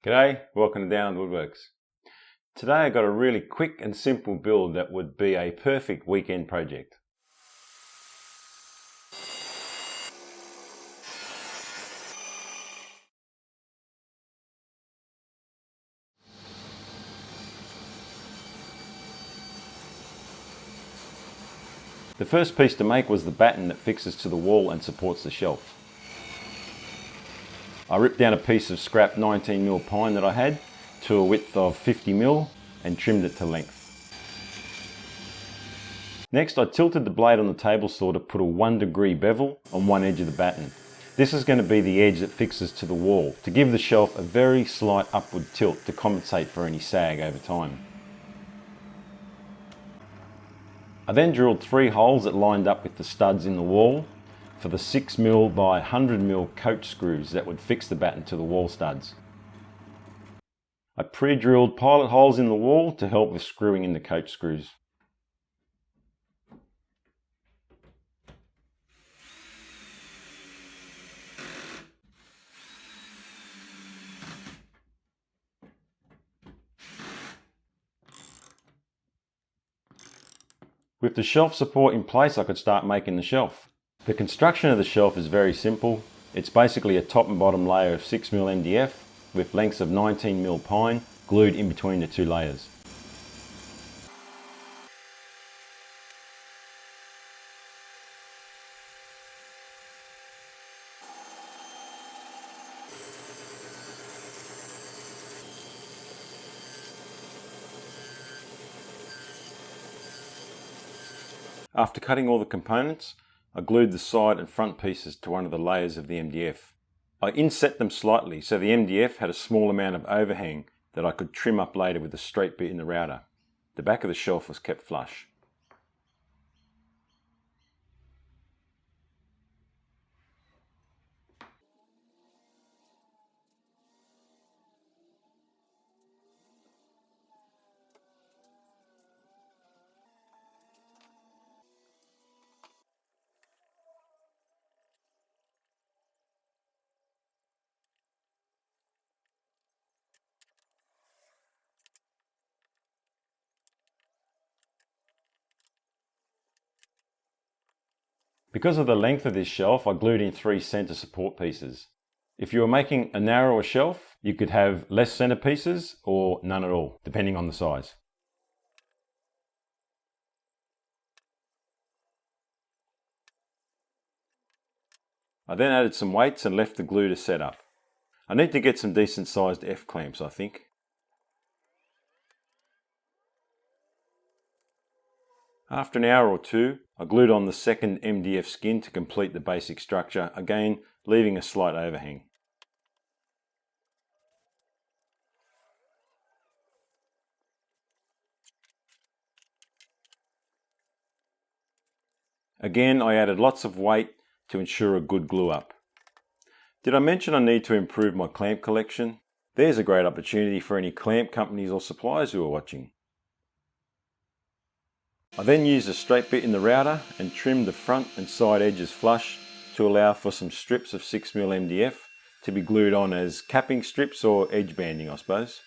G'day, welcome to Downland Woodworks. Today I got a really quick and simple build that would be a perfect weekend project. The first piece to make was the batten that fixes to the wall and supports the shelf. I ripped down a piece of scrap 19mm pine that I had to a width of 50mm and trimmed it to length. Next I tilted the blade on the table saw to put a 1° bevel on one edge of the batten. This is going to be the edge that fixes to the wall to give the shelf a very slight upward tilt to compensate for any sag over time. I then drilled 3 holes that lined up with the studs in the wall for the 6mm by 100mm coach screws that would fix the batten to the wall studs. I pre-drilled pilot holes in the wall to help with screwing in the coach screws. With the shelf support in place, I could start making the shelf. The construction of the shelf is very simple. It's basically a top and bottom layer of 6mm MDF with lengths of 19mm pine glued in between the two layers. After cutting all the components, I glued the side and front pieces to one of the layers of the MDF. I inset them slightly so the MDF had a small amount of overhang that I could trim up later with a straight bit in the router. The back of the shelf was kept flush. Because of the length of this shelf, I glued in 3 centre support pieces. If you were making a narrower shelf, you could have less centre pieces or none at all, depending on the size. I then added some weights and left the glue to set up. I need to get some decent sized F-clamps, I think. After an hour or two, I glued on the second MDF skin to complete the basic structure, again leaving a slight overhang. Again, I added lots of weight to ensure a good glue up. Did I mention I need to improve my clamp collection? There's a great opportunity for any clamp companies or suppliers who are watching. I then used a straight bit in the router and trimmed the front and side edges flush to allow for some strips of 6mm MDF to be glued on as capping strips or edge banding, I suppose.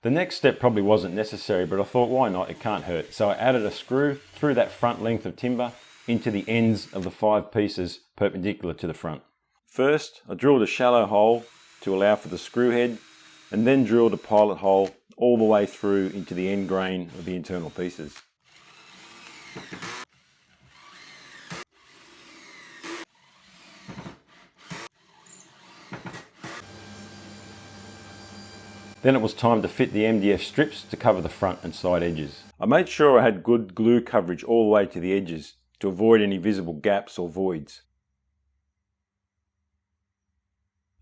The next step probably wasn't necessary, but I thought why not, it can't hurt. So I added a screw through that front length of timber into the ends of the 5 pieces perpendicular to the front. First, I drilled a shallow hole to allow for the screw head, and then drilled a pilot hole all the way through into the end grain of the internal pieces. Then it was time to fit the MDF strips to cover the front and side edges. I made sure I had good glue coverage all the way to the edges to avoid any visible gaps or voids.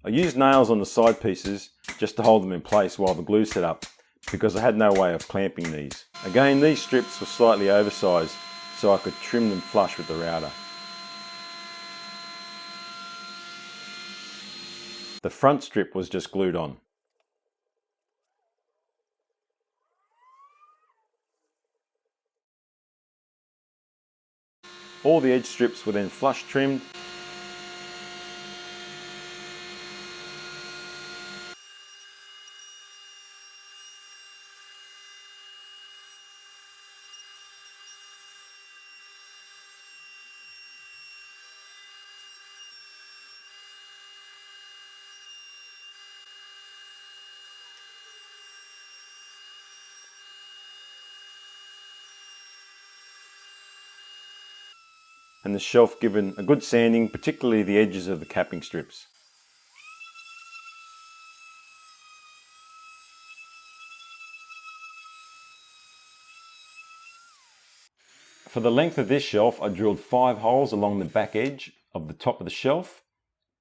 I used nails on the side pieces just to hold them in place while the glue set up, because I had no way of clamping these. Again, these strips were slightly oversized so I could trim them flush with the router. The front strip was just glued on. All the edge strips were then flush trimmed. And the shelf given a good sanding, particularly the edges of the capping strips. For the length of this shelf, I drilled 5 holes along the back edge of the top of the shelf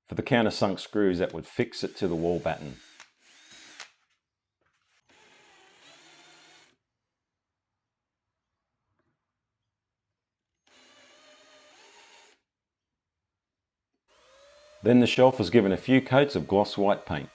for the countersunk screws that would fix it to the wall batten. Then the shelf was given a few coats of gloss white paint.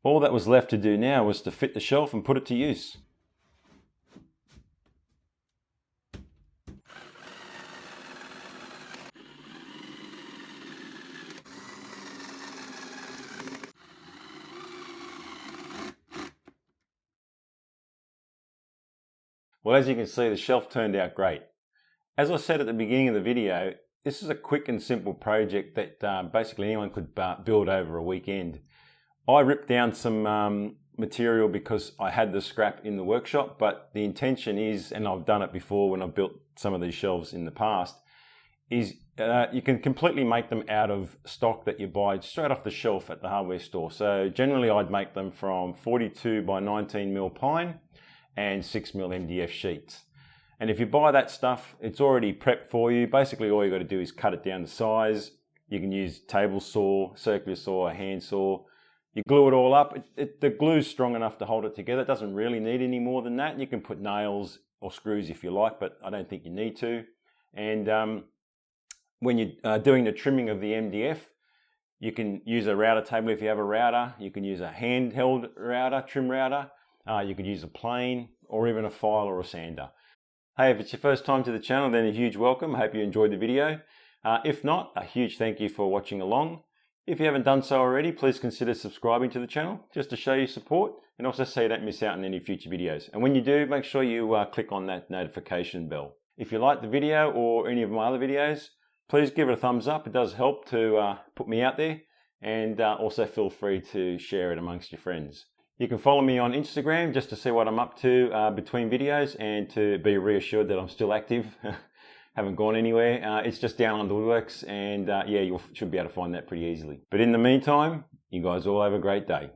All that was left to do now was to fit the shelf and put it to use. Well, as you can see, the shelf turned out great. As I said at the beginning of the video, this is a quick and simple project that basically anyone could build over a weekend. I ripped down some material because I had the scrap in the workshop, but the intention is, and I've done it before when I've built some of these shelves in the past, is you can completely make them out of stock that you buy straight off the shelf at the hardware store. So generally I'd make them from 42 by 19 mil pine and 6 mil MDF sheets. And if you buy that stuff, it's already prepped for you. Basically all you got to do is cut it down to size. You can use table saw, circular saw, a hand saw. You glue it all up. The glue's strong enough to hold it together. It doesn't really need any more than that. You can put nails or screws if you like, but I don't think you need to. And when you're doing the trimming of the MDF, you can use a router table if you have a router. You can use a handheld router, trim router. You could use a plane or even a file or a sander. Hey, if it's your first time to the channel, then a huge welcome. I hope you enjoyed the video. If not, a huge thank you for watching along. If you haven't done so already, please consider subscribing to the channel just to show your support and also so you don't miss out on any future videos. And when you do, make sure you click on that notification bell. If you like the video or any of my other videos, please give it a thumbs up. It does help to put me out there, and also feel free to share it amongst your friends. You can follow me on Instagram just to see what I'm up to between videos and to be reassured that I'm still active. Haven't gone anywhere. It's just Down Under Woodworks, and yeah, you should be able to find that pretty easily. But in the meantime, you guys all have a great day.